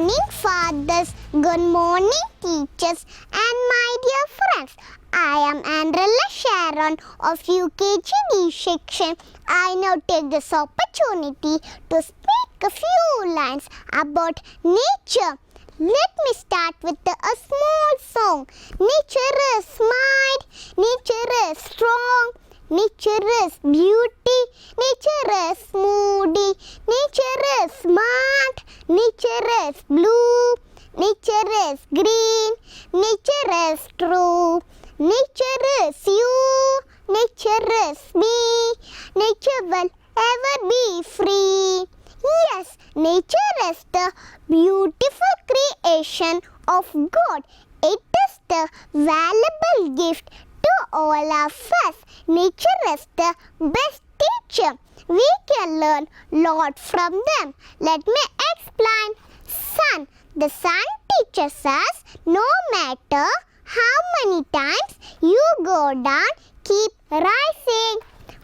morning, fathers. Good morning, teachers, and my dear friends. I am Andrella Sharon of UKG section. I now take this opportunity to speak a few lines about nature. Let me start with a small song. Nature is smart, nature is strong, nature is beauty, nature is moody, nature is smart, nature is blue, nature is green, nature is true, nature is you, nature is me, nature will ever be free. Yes, nature is the beautiful creation of God. It is the valuable gift to all of us. Nature is the best teacher. We can learn lot from them. Let me explain. Sun. The sun teaches us no matter how many times you go down, keep rising.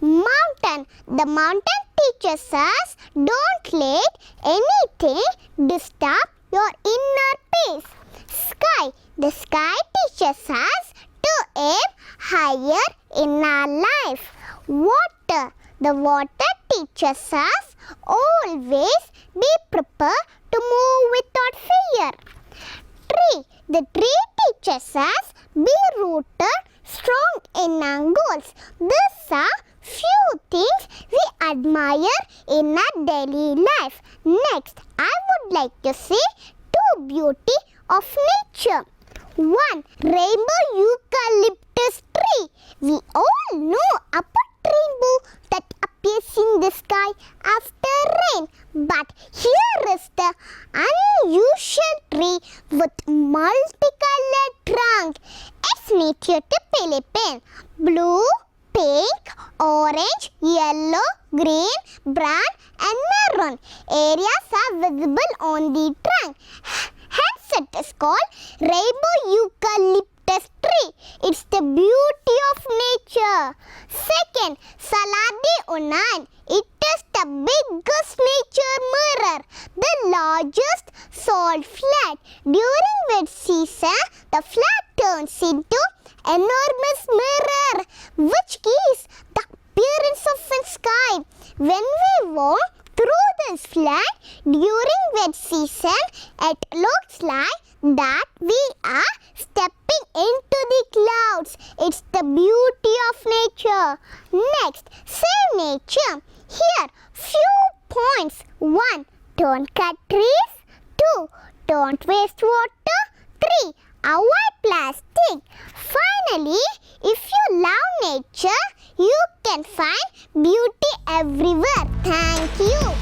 Mountain. The mountain teaches us don't let anything disturb your inner peace. Sky. The sky teaches us to aim higher in our life. Water. The water teaches us always be prepared to move without fear. Tree. The tree teaches us be rooted strong in our goals. These are few things we admire in our daily life. Next, I would like to say two beauty of nature. One, rainbow eucalyptus tree. We all know about rainbow that appears in the sky after rain. But here is the unusual tree with multicolored trunk. Its nature to Philippines. Blue, pink, orange, yellow, green, brown and maroon. Areas are visible on the trunk. Hence it is called rainbow eucalyptus tree. It's the beauty of nature. Second, Saladi Unan. It is the biggest nature mirror, the largest salt flat. During wet season, the flat turns into enormous mirror which gives the appearance of a sky. When we walk through this flat during wet season, it looks like that we are stepping into the clouds. It's the beauty of nature. Next, save nature. Here, few points. 1. Don't cut trees. 2. Don't waste water. 3. Avoid plastic. Finally, if you love nature, you can find beauty everywhere. Thank you.